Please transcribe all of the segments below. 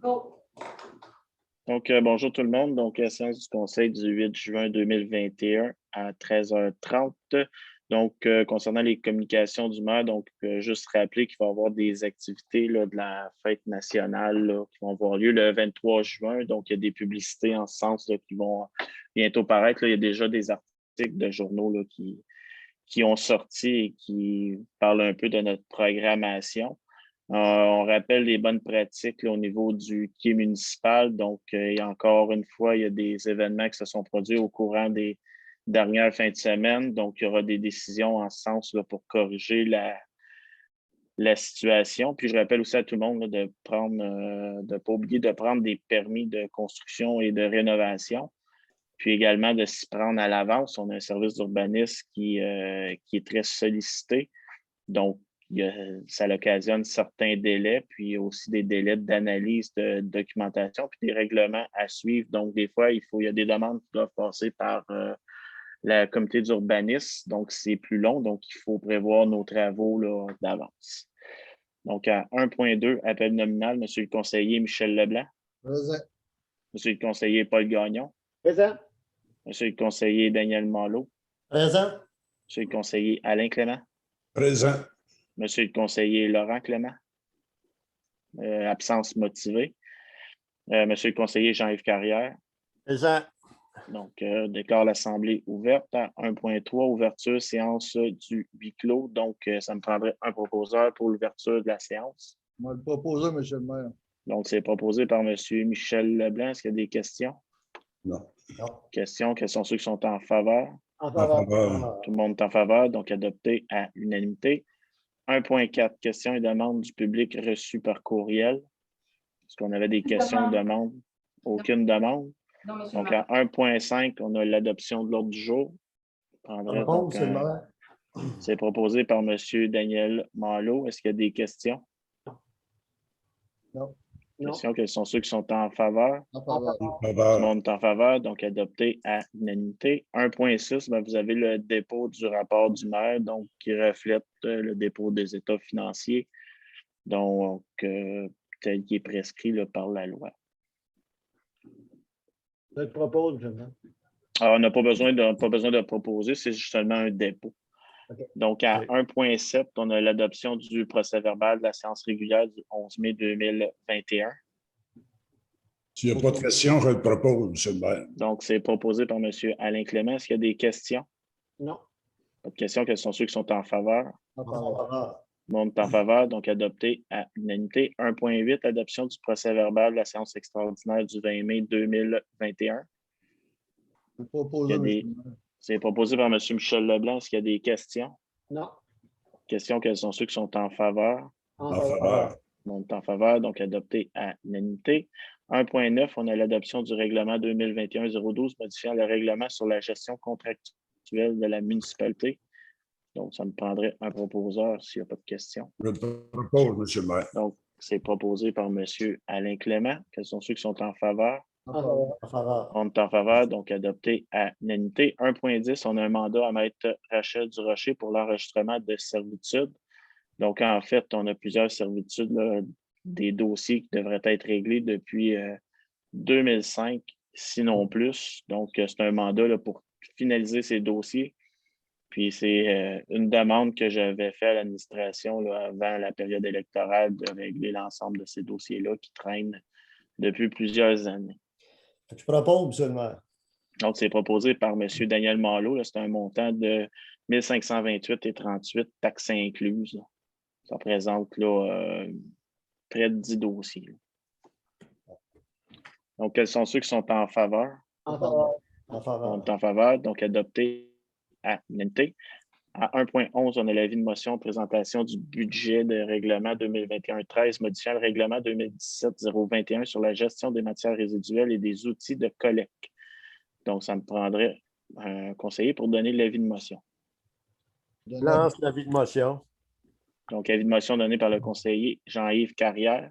Go. Donc, bonjour tout le monde. Donc, séance du Conseil du 8 juin 2021 à 13h30. Donc, concernant les communications du maire, donc, juste rappeler qu'il va y avoir des activités là, de la fête nationale là, qui vont avoir lieu le 23 juin. Donc, il y a des publicités en ce sens là, qui vont bientôt paraître. Là. Il y a déjà des articles de journaux là, qui ont sorti et qui parlent un peu de notre programmation. On rappelle les bonnes pratiques là, au niveau du quai municipal. Donc, et encore une fois, il y a des événements qui se sont produits au courant des dernières fins de semaine. Donc, il y aura des décisions en ce sens là, pour corriger la situation. Puis, je rappelle aussi à tout le monde là, de prendre, de ne pas oublier de prendre des permis de construction et de rénovation. Puis également de s'y prendre à l'avance. On a un service d'urbanisme qui est très sollicité. Donc, ça occasionne certains délais, puis aussi des délais d'analyse de documentation, puis des règlements à suivre. Donc, des fois, il y a des demandes qui doivent passer par la comité d'urbanisme. Donc, c'est plus long. Donc, il faut prévoir nos travaux là, d'avance. Donc, à 1.2, appel nominal, Monsieur le conseiller Michel Leblanc. Présent. Monsieur le conseiller Paul Gagnon. Présent. Monsieur le conseiller Daniel Malo. Présent. Monsieur le conseiller Alain Clément. Présent. Monsieur le conseiller Laurent Clément. Absence motivée. Monsieur le conseiller Jean-Yves Carrière. Présent. Donc, déclare l'Assemblée ouverte à 1.3, ouverture séance du huis clos. Donc, ça me prendrait un proposeur pour l'ouverture de la séance. On va le proposer, M. le maire. Donc, c'est proposé par M. Michel Leblanc. Est-ce qu'il y a des questions? Non. Questions? Quels sont ceux qui sont en faveur? En faveur. Tout le monde est en faveur, donc adopté à l'unanimité. 1.4, questions et demandes du public reçues par courriel. Est-ce qu'on avait des questions ou demandes? Aucune demande. Non, monsieur Donc, le à 1.5, on a l'adoption de l'ordre du jour. C'est proposé par M. Daniel Malo. Est-ce qu'il y a des questions? Non. Questions, quels sont ceux qui sont en faveur? En faveur. En Tout le faveur. monde est en faveur, donc adopté à l'unanimité. 1.6, vous avez le dépôt du rapport du maire, donc qui reflète le dépôt des états financiers, donc tel qu'il est prescrit là, par la loi. Je te propose, M. le maire. Alors, on n'a pas besoin de proposer, c'est seulement un dépôt. Okay. Donc, à 1.7, on a l'adoption du procès-verbal de la séance régulière du 11 mai 2021. S'il n'y a pas de questions, je le propose, M. le maire. Donc, c'est proposé par M. Alain Clément. Est-ce qu'il y a des questions? Non. Pas de questions. Quels sont ceux qui sont en faveur? En faveur. Tout le monde est en faveur, donc adopté à l'unanimité. 1.8, adoption du procès-verbal de la séance extraordinaire du 20 mai 2021. Je te propose, M. le maire. C'est proposé par M. Michel Leblanc. Est-ce qu'il y a des questions? Non. Questions, quels sont ceux qui sont en faveur? En En faveur. Tout le monde est en faveur, donc adopté à l'unanimité. 1.9, on a l'adoption du règlement 2021-012 modifiant le règlement sur la gestion contractuelle de la municipalité. Donc, ça me prendrait un proposeur s'il n'y a pas de questions. Je le propose, M. le maire. Donc, c'est proposé par M. Alain Clément. Quels sont ceux qui sont en faveur? En faveur. On est en faveur, donc adopté à l'unanimité. 1.10, on a un mandat à Maître Rachel Durocher pour l'enregistrement de servitudes. Donc, en fait, on a plusieurs servitudes, là, des dossiers qui devraient être réglés depuis 2005, sinon plus. Donc, c'est un mandat là, pour finaliser ces dossiers. Puis, c'est une demande que j'avais faite à l'administration là, avant la période électorale de régler l'ensemble de ces dossiers-là qui traînent depuis plusieurs années. Je propose, M. le maire. Donc, c'est proposé par M. Daniel Malo. C'est un montant de 1528,38 taxes incluses. Là. Ça représente là, près de 10 dossiers. Là. Donc, quels sont ceux qui sont en faveur? En faveur. En On faveur. est en faveur, donc adopté à l'unanimité. À 1.11, on a l'avis de motion présentation du budget de règlement 2021-13 modifiant le règlement 2017-021 sur la gestion des matières résiduelles et des outils de collecte. Donc, ça me prendrait un conseiller pour donner l'avis de motion. Lance l'avis de motion. Donc, avis de motion donné par le conseiller Jean-Yves Carrière.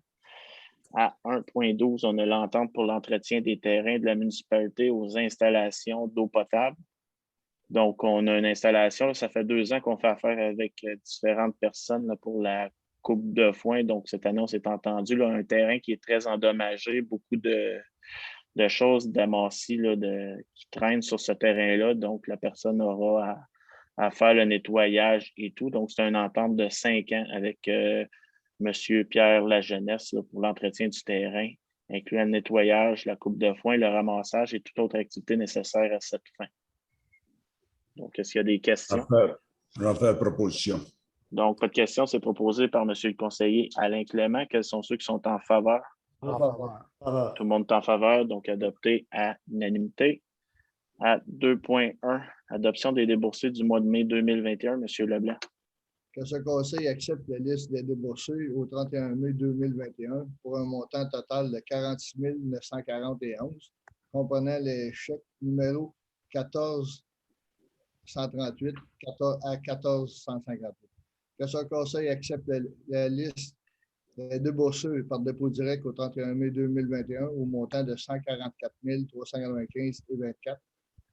À 1.12, on a l'entente pour l'entretien des terrains de la municipalité aux installations d'eau potable. Donc, on a une installation, ça fait 2 ans qu'on fait affaire avec différentes personnes là, pour la coupe de foin. Donc, cette annonce est entendue. Là, un terrain qui est très endommagé, beaucoup de choses d'amassis qui traînent sur ce terrain-là. Donc, la personne aura à faire le nettoyage et tout. Donc, c'est une entente de 5 ans avec M. Pierre Lajeunesse là, pour l'entretien du terrain, incluant le nettoyage, la coupe de foin, le ramassage et toute autre activité nécessaire à cette fin. Donc, est-ce qu'il y a des questions? J'en fais la proposition. Donc, pas de questions. C'est proposé par M. le conseiller Alain Clément. Quels sont ceux qui sont en faveur? En faveur. Tout le monde est en faveur, donc adopté à unanimité. À 2.1, adoption des déboursés du mois de mai 2021, M. Leblanc. Que ce conseil accepte la liste des déboursés au 31 mai 2021 pour un montant total de 46 941, comprenant les chèques numéro 1438 à 1458. Que ce conseil accepte la liste des déboursés par dépôt direct au 31 mai 2021 au montant de 144 395,24,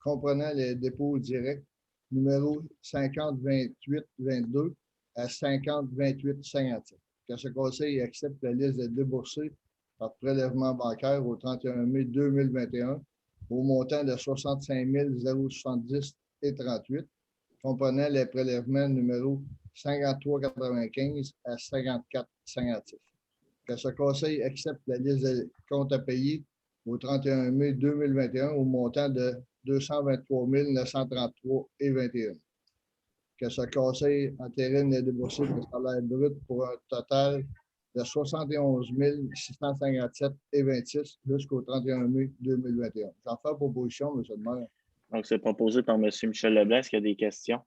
comprenant les dépôts directs numéro 502822 à 502857. Que ce conseil accepte la liste des déboursés par prélèvement bancaire au 31 mai 2021 au montant de 65 070,38, comprenant les prélèvements numéro 5395 à 5456. Que ce conseil accepte la liste des comptes à payer au 31 mai 2021 au montant de 223 933,21. Que ce conseil entérine les déboursés de salaire brut pour un total de 71 657,26 jusqu'au 31 mai 2021. J'en fais proposition, M. le maire. Donc, c'est proposé par M. Michel Leblanc. Est-ce qu'il y a des questions?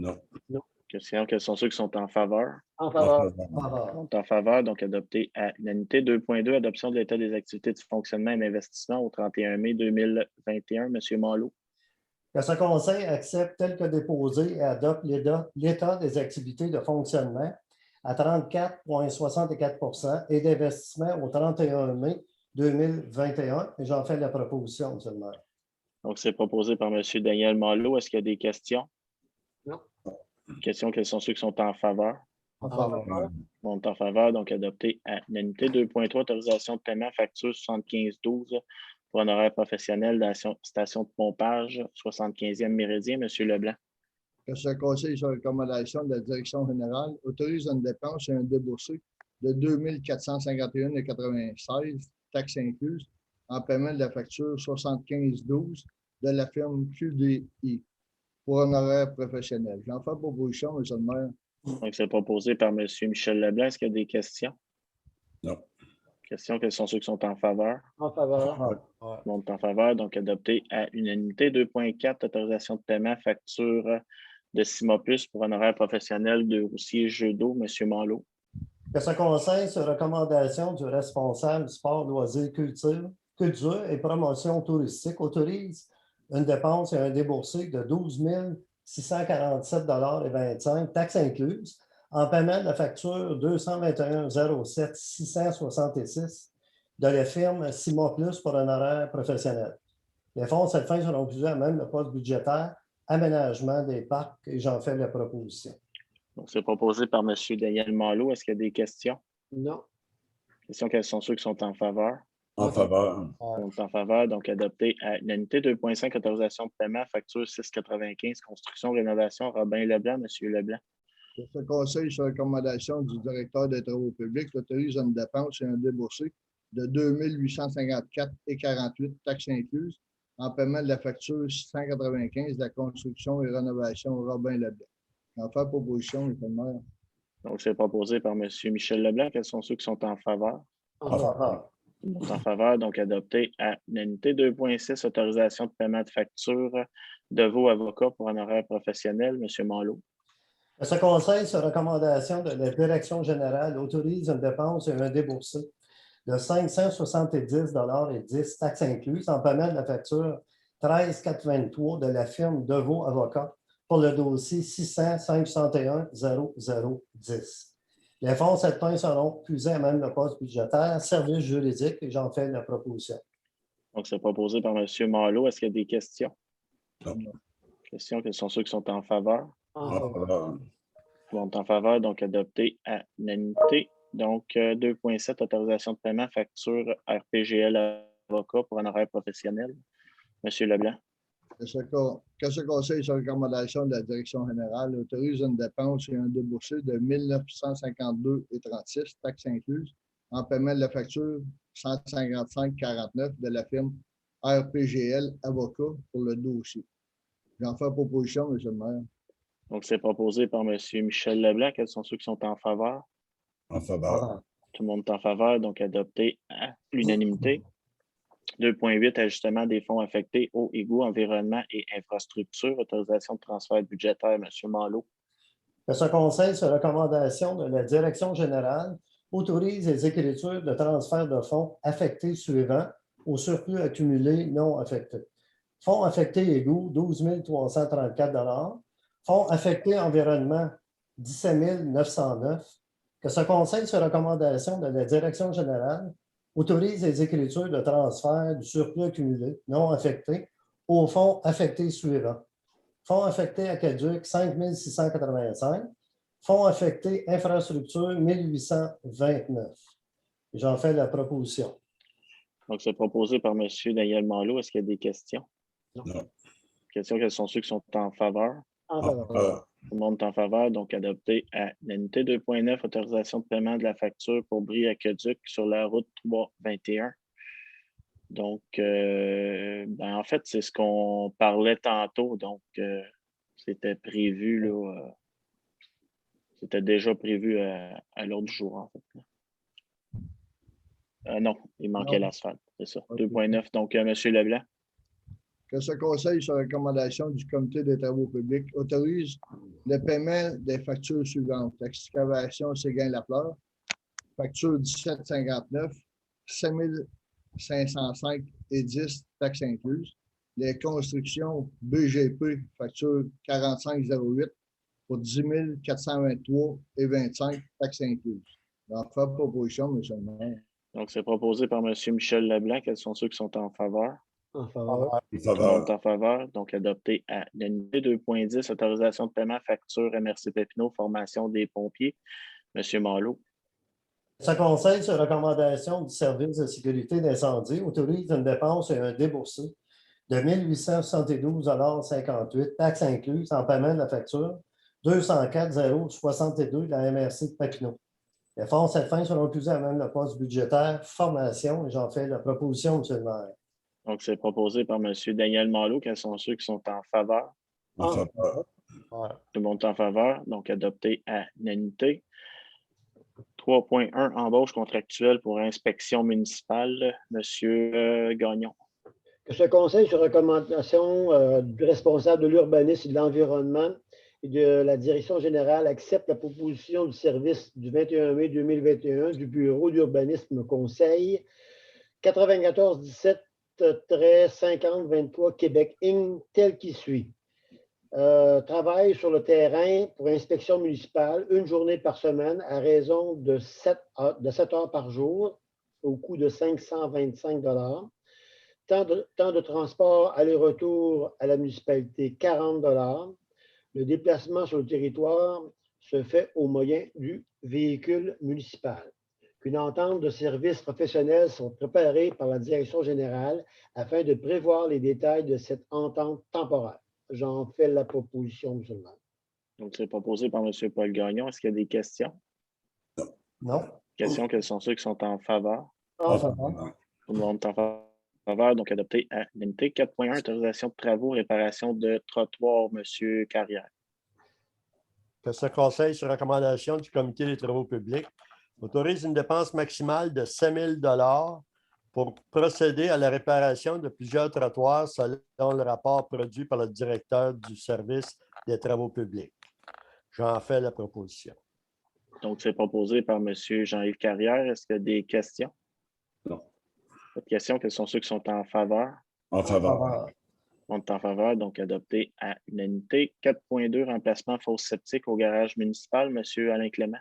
Non. Questions. Quels sont ceux qui sont en faveur? En En faveur. faveur. Sont en faveur, donc adopté à unanimité. 2.2, adoption de l'état des activités de fonctionnement et d'investissement au 31 mai 2021. M. Malo. Que ce conseil accepte tel que déposé et adopte l'état des activités de fonctionnement à 34,64 et d'investissement au 31 mai 2021. Et j'en fais la proposition, M. le maire. Donc, c'est proposé par M. Daniel Malo. Est-ce qu'il y a des questions? Non. Questions. Quels sont ceux qui sont en faveur? En faveur. On est en faveur, donc adopté à unanimité. 2.3, autorisation de paiement, facture 7512 pour honoraires professionnels de la station de pompage, 75e Méridien. M. Leblanc. Que ce conseil, sur recommandation de la direction générale, autorise une dépense et un déboursé de 2 451,96, taxes incluses, en paiement de la facture 7512 de la firme QDI pour honoraires professionnels. J'en fais proposition, M. le maire. Donc, c'est proposé par M. Michel Leblanc. Est-ce qu'il y a des questions? Non. Questions. Quels sont ceux qui sont en faveur? En faveur. Tout le monde est en faveur, donc adopté à unanimité. 2.4, autorisation de paiement, facture de Simopus pour honoraires professionnels de Roussier Jeux d'eau. M. Malo. Que ce conseil, sur recommandation du responsable sport, loisirs, culture et promotion touristique, autorise une dépense et un déboursé de 12 647,25 taxes incluses, en paiement de la facture 221 07 666 de la firme Simon Plus pour honoraires professionnels. Les fonds de cette fin seront utilisés à même le poste budgétaire aménagement des parcs et j'en fais la proposition. Donc, c'est proposé par M. Daniel Malo. Est-ce qu'il y a des questions? Non. Questions. Quels sont ceux qui sont en faveur? En faveur. On est en faveur, donc adopté à unanimité. 2.5, autorisation de paiement, facture 695, construction, rénovation, Robin Leblanc. M. Leblanc. Que ce conseil, sur recommandation du directeur des travaux publics, autorise une dépense et un déboursé de 2 854,48 taxes incluses en paiement de la facture 195 de la construction et rénovation Robin Leblanc. En fait, proposition, M. le maire. Donc, c'est proposé par M. Michel Leblanc. Quels sont ceux qui sont en faveur? En faveur. En faveur, donc adopté à unanimité. 2.6, autorisation de paiement de facture de vos avocats pour honoraires professionnels. M. Malo. Ce conseil, sur recommandation de la direction générale, autorise une dépense et un déboursé de 570,10 taxes incluses en paiement de la facture 13 423 de la firme Deveau Avocats pour le dossier 600 561 0010. Les fonds de cette fin seront puisés à même le poste budgétaire, service juridique, et j'en fais la proposition. Donc, c'est proposé par M. Malo. Est-ce qu'il y a des questions? Non. Questions. Quels sont ceux qui sont en faveur? En faveur. Tout le monde est en faveur, donc adopté à l'unanimité. Donc, 2.7, autorisation de paiement, facture RPGL avocat pour un horaire professionnel. Monsieur Leblanc. Que ce conseil, sur recommandation de la direction générale, autorise une dépense et un déboursé de 1 952,36, taxes incluses, en paiement de la facture 155,49 de la firme RPGL Avocat pour le dossier. J'en fais proposition, M. le maire. Donc, c'est proposé par M. Michel Leblanc. Quels sont ceux qui sont en faveur? En faveur. Tout le monde est en faveur, donc adopté à l'unanimité. 2.8, ajustement des fonds affectés eau, égouts, environnement et infrastructure. Autorisation de transfert budgétaire, M. Malo. Que ce conseil, sur recommandation de la direction générale, autorise les écritures de transfert de fonds affectés suivants au surplus accumulé non affecté. Fonds affectés égouts, 12 334 Fonds affectés environnement, 17 909 Que ce conseil, sur recommandation de la direction générale, autorise les écritures de transfert du surplus accumulé non affecté aux fonds affectés suivants. Fonds affectés aqueduc, 5 685. Fonds affectés infrastructure, 1829. J'en fais la proposition. Donc, c'est proposé par M. Daniel Malo. Est-ce qu'il y a des questions? Non. Questions, quels sont ceux qui sont en faveur? En faveur. Tout le monde est en faveur, donc adopté à l'unité. 2.9, autorisation de paiement de la facture pour Brie-Aqueduc sur la route 321. Donc, en fait, c'est ce qu'on parlait tantôt. Donc, c'était prévu, là, c'était déjà prévu à l'ordre du jour, en fait. Non, il manquait l'asphalte, c'est ça. Okay. 2.9, donc, M. Leblanc. Que ce conseil, sur recommandation du comité des travaux publics, autorise le paiement des factures suivantes. L'excavation Séguin-Lafleur, facture 17,59, 5 505,10, taxes incluses. Les constructions BGP, facture 45,08 pour 10 423,25, taxes incluses. J'en fais proposition, M. le maire. Donc, c'est proposé par M. Michel Leblanc. Quels sont ceux qui sont en faveur? En faveur. En Tout le monde est faveur. en faveur, donc adopté à l'unité. 2.10, autorisation de paiement, facture MRC Papineau, formation des pompiers. M. Malo. Ce conseil, sur recommandation du service de sécurité d'incendie, autorise une dépense et un déboursé de 1 872,58 taxes incluses en paiement de la facture 204,062 de la MRC de Papineau. Les fonds à cette fin seront utilisés à même le poste budgétaire formation et j'en fais la proposition, M. le maire. Donc, c'est proposé par M. Daniel Malo. Quels sont ceux qui sont en faveur? En faveur. Tout le monde est en faveur, donc adopté à l'unité. 3.1, embauche contractuelle pour inspection municipale. M. Gagnon. Que ce conseil, sur recommandation du responsable de l'urbanisme et de l'environnement et de la direction générale, accepte la proposition du service du 21 mai 2021 du Bureau d'urbanisme conseil 9417-5023 Québec Inc. tel qu'il suit. Travail sur le terrain pour inspection municipale, une journée par semaine à raison de 7 heures par jour au coût de 525 $. Temps de transport aller-retour à la municipalité, 40 $. Le déplacement sur le territoire se fait au moyen du véhicule municipal. Qu'une entente de services professionnels sont préparées par la direction générale afin de prévoir les détails de cette entente temporaire. J'en fais la proposition, M. le maire. Donc, c'est proposé par M. Paul Gagnon. Est-ce qu'il y a des questions? Non. Questions, quels sont ceux qui sont en faveur? En faveur. Tout le monde est en faveur, donc adopté à l'unité. 4.1, autorisation de travaux, réparation de trottoirs, M. Carrière. Que ce conseil, sur recommandation du comité des travaux publics, autorise une dépense maximale de 5 000 pour procéder à la réparation de plusieurs trottoirs selon le rapport produit par le directeur du service des travaux publics. J'en fais la proposition. Donc, c'est proposé par M. Jean-Yves Carrière. Est-ce qu'il y a des questions? Non. Pas de questions. Quels sont ceux qui sont en faveur? En faveur. On est en faveur, donc adopté à l'unité. 4.2, remplacement fosse septique au garage municipal. M. Alain Clément.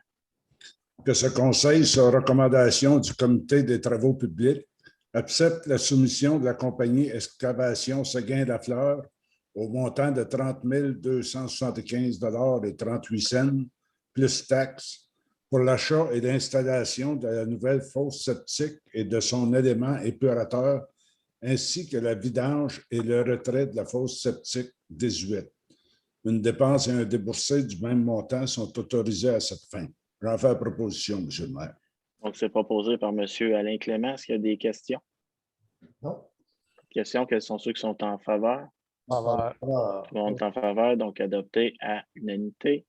Que ce conseil, sur recommandation du comité des travaux publics, accepte la soumission de la compagnie Excavation Séguin-Lafleur au montant de 30 275,38 $ plus taxes pour l'achat et l'installation de la nouvelle fosse septique et de son élément épurateur, ainsi que la vidange et le retrait de la fosse septique 18. Une dépense et un déboursé du même montant sont autorisés à cette fin. J'en fais la proposition, M. le maire. Donc, c'est proposé par M. Alain Clément. Est-ce qu'il y a des questions? Non. Questions, quels sont ceux qui sont en faveur? Faveur. Tout le monde est en faveur, donc adopté à unanimité.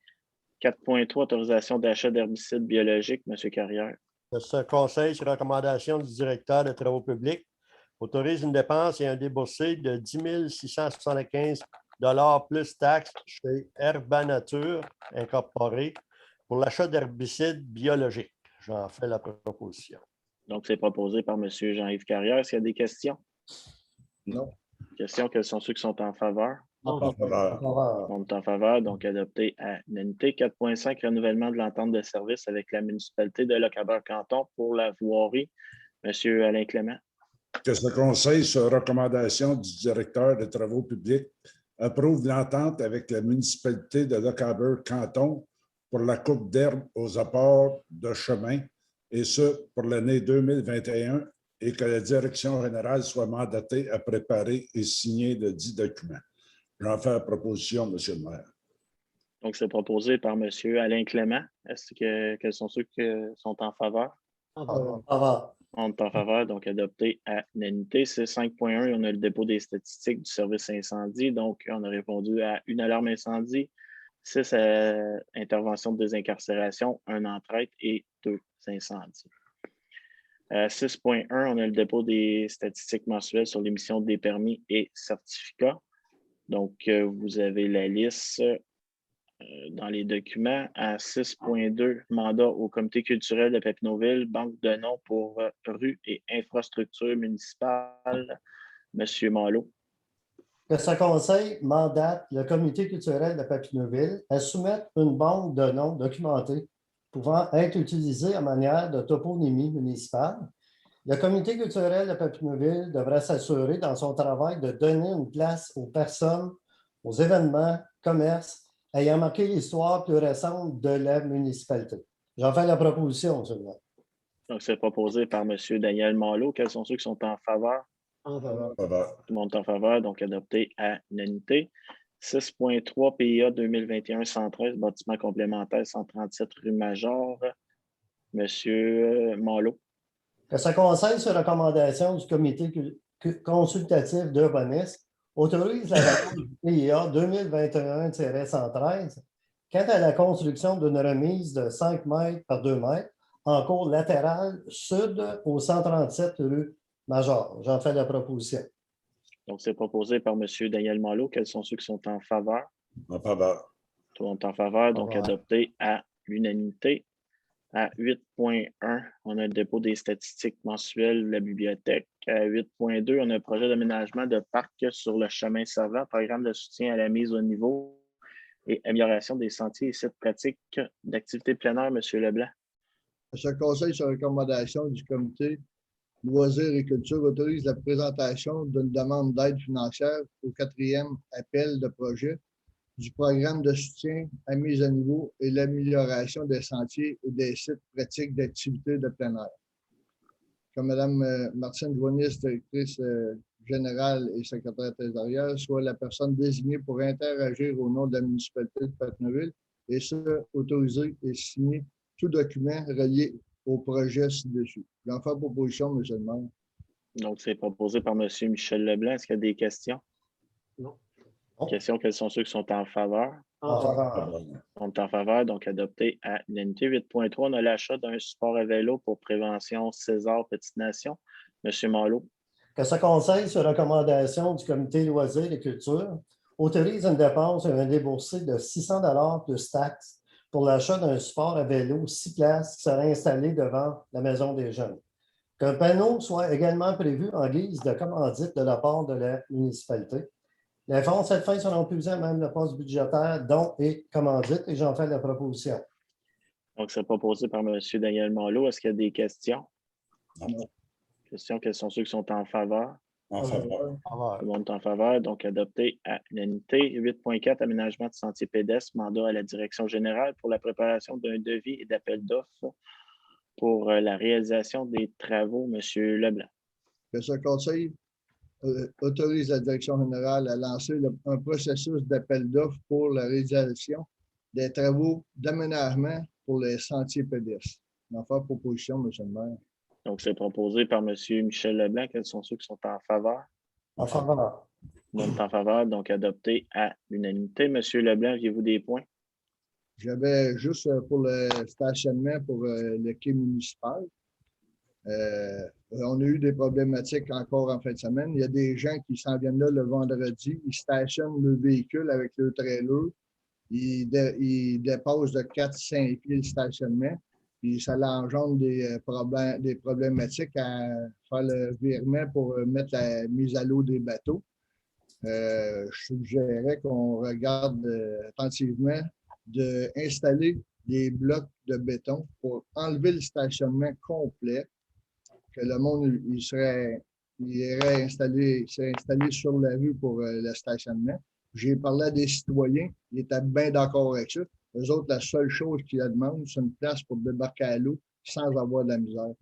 4.3, autorisation d'achat d'herbicides biologiques, M. Carrière. Que ce conseil, sur recommandation du directeur des travaux publics, autorise une dépense et un déboursé de 10 675 plus taxes chez Herbanature Incorporé pour l'achat d'herbicides biologiques. J'en fais la proposition. Donc, c'est proposé par M. Jean-Yves Carrière. Est-ce qu'il y a des questions? Non. Questions, quels sont ceux qui sont en faveur? En faveur. Faveur. On est en faveur, donc adopté à unanimité. 4.5, renouvellement de l'entente de service avec la municipalité de Lochabert-Canton pour la voirie. M. Alain Clément. Que ce conseil, sur recommandation du directeur des travaux publics, approuve l'entente avec la municipalité de Lochabert-Canton pour la coupe d'herbe aux apports de chemin, et ce, pour l'année 2021, et que la direction générale soit mandatée à préparer et signer le dit document. J'en fais la proposition, M. le maire. Donc, c'est proposé par M. Alain Clément. Quels sont ceux qui sont en faveur? En faveur. Faveur. On est en faveur, donc adopté à unanimité. C'est 5.1, on a le dépôt des statistiques du service incendie. Donc, on a répondu à une alarme incendie, 6 interventions de désincarcération, 1 entraide et 2 incendies. 6.1, on a le dépôt des statistiques mensuelles sur l'émission des permis et certificats. Donc, vous avez la liste dans les documents. À 6.2, mandat au comité culturel de Papineauville, banque de noms pour rues et infrastructures municipales. Monsieur Malo. Que ce conseil mandate le comité culturel de Papineauville à soumettre une banque de noms documentés pouvant être utilisée en manière de toponymie municipale. Le comité culturel de Papineauville devrait s'assurer dans son travail de donner une place aux personnes, aux événements, commerces ayant marqué l'histoire plus récente de la municipalité. J'en fais la proposition, M. le maire. Donc, c'est proposé par M. Daniel Malo. Quels sont ceux qui sont en faveur? En faveur. En faveur. Tout le monde est en faveur, donc adopté à unanimité. 6.3 PIA 2021-113, bâtiment complémentaire 137 rue Major. Monsieur Malo. Que ce conseil, sur recommandation du comité consultatif d'urbanisme, autorise la vente du PIA 2021-113 quant à la construction d'une remise de 5 mètres par 2 mètres en cours latéral sud au 137 rue Major. J'en fais la proposition. Donc, c'est proposé par M. Daniel Malo. Quels sont ceux qui sont en faveur? En faveur. Tout le monde est en faveur, donc Faveur. adopté à l'unanimité. À 8.1, on a le dépôt des statistiques mensuelles de la bibliothèque. À 8.2, on a un projet d'aménagement de parc sur le chemin servant, programme de soutien à la mise au niveau et amélioration des sentiers et sites pratiques d'activité plein air, M. Leblanc. Ce conseil, sur recommandation du comité Loisirs et Culture, autorise la présentation d'une demande d'aide financière au 4e appel de projet du programme de soutien à mise à niveau et l'amélioration des sentiers et des sites pratiques d'activité de plein air. Comme Mme Martine Drounis, directrice générale et secrétaire trésorière, soit la personne désignée pour interagir au nom de la municipalité de Papineauville, et ce, autoriser et signer tout document relié au projet ci-dessus. J'en fais proposition, M. le maire. Donc, c'est proposé par M. Michel Leblanc. Est-ce qu'il y a des questions? Non. Questions, quels sont ceux qui sont en faveur? En faveur. On est en faveur, donc adopté à unanimité. 8.3, on a l'achat d'un support à vélo pour prévention César Petite Nation. M. Malo. Que ce conseil, sur recommandation du comité Loisirs et Culture, autorise une dépense et un déboursé de 600 $ plus taxes pour l'achat d'un support à vélo 6 places qui sera installé devant la Maison des Jeunes. Qu'un panneau soit également prévu en guise de commandite de la part de la municipalité. Les fonds de cette fin seront puisés à même le poste budgétaire dons et commandite, et j'en fais la proposition. Donc, c'est proposé par M. Daniel Malo. Est-ce qu'il y a des questions? Non. Questions, quels sont ceux qui sont en faveur? En faveur. Faveur. Tout le monde est en faveur, donc adopté à l'unanimité. 8.4, aménagement de sentiers pédestres, mandat à la direction générale pour la préparation d'un devis et d'appel d'offres pour la réalisation des travaux. Monsieur Leblanc. Que ce conseil autorise la direction générale à lancer un processus d'appel d'offres pour la réalisation des travaux d'aménagement pour les sentiers pédestres. En faire proposition, M. le maire. Donc, c'est proposé par M. Michel Leblanc. Quels sont ceux qui sont en faveur? En faveur. Tout le monde est en faveur, donc adopté à l'unanimité. M. Leblanc, aviez-vous des points? J'avais juste pour le stationnement pour le quai municipal. On a eu des problématiques encore en fin de semaine. Il y a des gens qui s'en viennent là le vendredi. Ils stationnent le véhicule avec le trailer. Ils dépassent de 4-5 pieds le stationnement. Puis ça engendre des problématiques à faire le virement pour mettre la mise à l'eau des bateaux. Je suggérais qu'on regarde attentivement d'installer des blocs de béton pour enlever le stationnement complet, que le monde irait installé sur la rue pour le stationnement. J'ai parlé à des citoyens, ils étaient bien d'accord avec ça. Eux autres, la seule chose qu'ils demandent, c'est une place pour débarquer à l'eau sans avoir de la misère.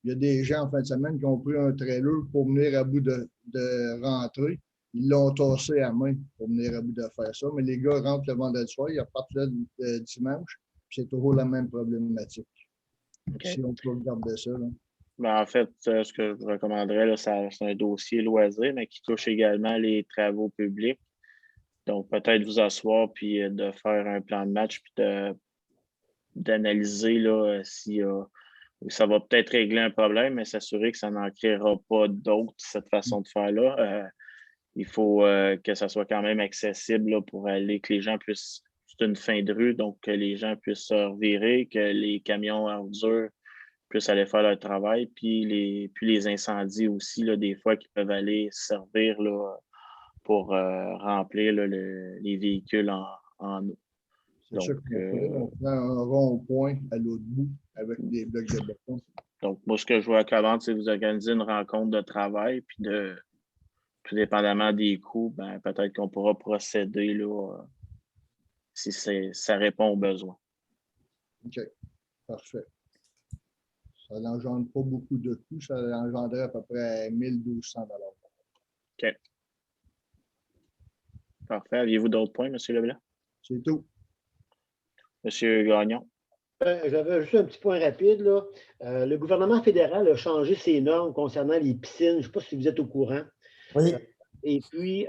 Il y a des gens en fin de semaine qui ont pris un trailer pour venir à bout de rentrer. Ils l'ont tassé à main pour venir à bout de faire ça. Mais les gars rentrent le vendredi soir, ils repartent là le dimanche. C'est toujours la même problématique. Okay. Si on peut regarder ça. Là. Ben, en fait, ce que je recommanderais, là, c'est un dossier loisir, mais qui touche également les travaux publics. Donc, peut-être vous asseoir puis de faire un plan de match puis d'analyser là, si ça va peut-être régler un problème, mais s'assurer que ça n'en créera pas d'autres, cette façon de faire-là. Il faut que ça soit quand même accessible là, pour aller, que les gens puissent. C'est une fin de rue, donc que les gens puissent se revirer, que les camions à ordures puissent aller faire leur travail, puis les incendies aussi, là, des fois, qui peuvent aller servir là, pour remplir là, les véhicules en eau. C'est ça qu'on fait. On prend un rond-point à l'autre bout avec des blocs de béton. Donc, moi, ce que je vous recommande, c'est de vous organiser une rencontre de travail, puis tout dépendamment des coûts, ben, peut-être qu'on pourra procéder là, si ça répond aux besoins. OK. Parfait. Ça n'engendre pas beaucoup de coûts. Ça engendrait à peu près 1 1200 $. OK. Parfait. Aviez-vous d'autres points, M. Leblanc? C'est tout. M. Gagnon? J'avais juste un petit point rapide. Là. Le gouvernement fédéral a changé ses normes concernant les piscines. Je ne sais pas si vous êtes au courant. Oui. Et puis,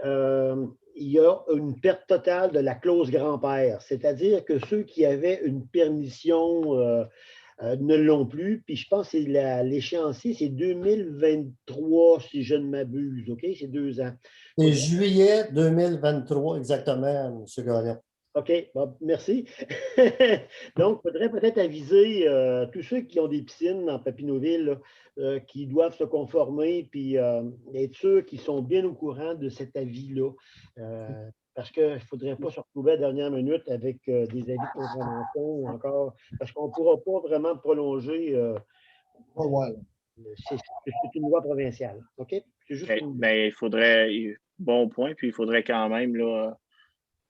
il y a une perte totale de la clause grand-père. C'est-à-dire que ceux qui avaient une permission ne l'ont plus. Puis je pense que l'échéancier, c'est 2023, si je ne m'abuse. OK? C'est 2 ans. C'est juillet 2023, exactement, M. Gagnon. OK, bon, merci. Donc, il faudrait peut-être aviser tous ceux qui ont des piscines en Papineauville qui doivent se conformer puis être sûrs qu'ils sont bien au courant de cet avis-là. Parce qu'il ne faudrait pas se retrouver à la dernière minute avec des avis de contravention ou encore, parce qu'on ne pourra pas vraiment prolonger. C'est une loi provinciale. OK? C'est juste ben, il faudrait, bon point, puis il faudrait quand même, là,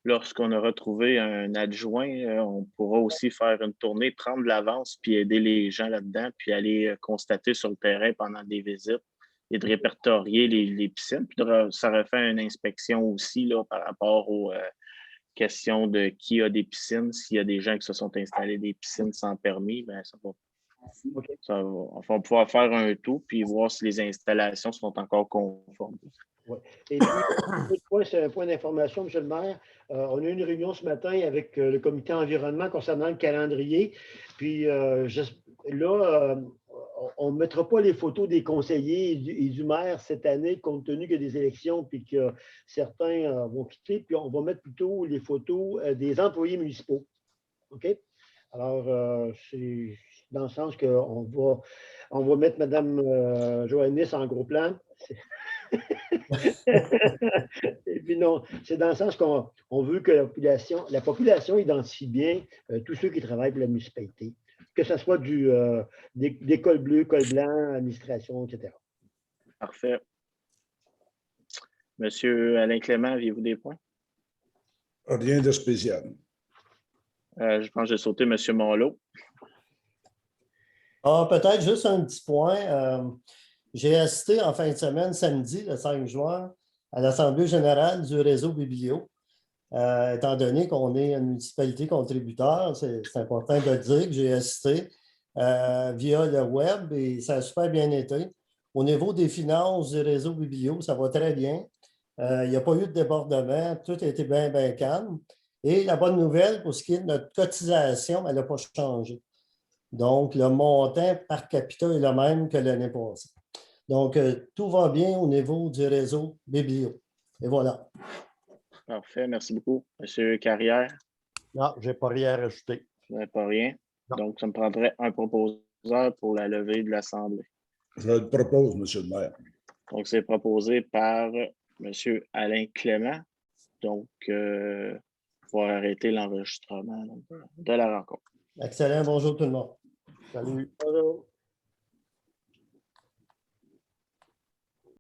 lorsqu'on aura trouvé un adjoint, on pourra aussi faire une tournée, prendre de l'avance, puis aider les gens là-dedans, puis aller constater sur le terrain pendant des visites et de répertorier les piscines. Puis ça refait une inspection aussi là, par rapport aux questions de qui a des piscines. S'il y a des gens qui se sont installés des piscines sans permis, ben ça va. Okay. On va pouvoir faire un tour puis voir si les installations sont encore conformes. Ouais. Et puis, c'est un point d'information, M. le maire. On a eu une réunion ce matin avec le comité environnement concernant le calendrier. Puis là, on ne mettra pas les photos des conseillers et du maire cette année, compte tenu qu'il y a des élections puis que certains vont quitter. Puis on va mettre plutôt les photos des employés municipaux. OK? Alors, c'est dans le sens qu'on va mettre Mme Joannis en gros plan. Et puis non, c'est dans le sens qu'on veut que la population identifie bien tous ceux qui travaillent pour la municipalité, que ce soit des cols bleus, cols blancs, administration, etc. Parfait. Monsieur Alain Clément, aviez-vous des points? Rien de spécial. Je pense que j'ai sauté M. Monlot. Ah, peut-être juste un petit point. J'ai assisté en fin de semaine, samedi, le 5 juin, à l'Assemblée générale du réseau Biblio. Étant donné qu'on est une municipalité contributeur, c'est important de dire que j'ai assisté via le web et ça a super bien été. Au niveau des finances du réseau Biblio, ça va très bien. Il n'y a pas eu de débordement, tout a été bien, bien calme. Et la bonne nouvelle, pour ce qui est de notre cotisation, elle n'a pas changé. Donc, le montant par capita est le même que l'année passée. Donc, tout va bien au niveau du réseau Biblio. Et voilà. Parfait, merci beaucoup. Monsieur Carrière, Non, je n'ai pas rien à rajouter. vous n'avez pas rien. Non. Donc, ça me prendrait un proposeur pour la levée de l'Assemblée. Je le propose, M. le maire. Donc, c'est proposé par M. Alain Clément. Donc, il faut arrêter l'enregistrement de la rencontre. Excellent. Bonjour tout le monde. Salut. Bonjour.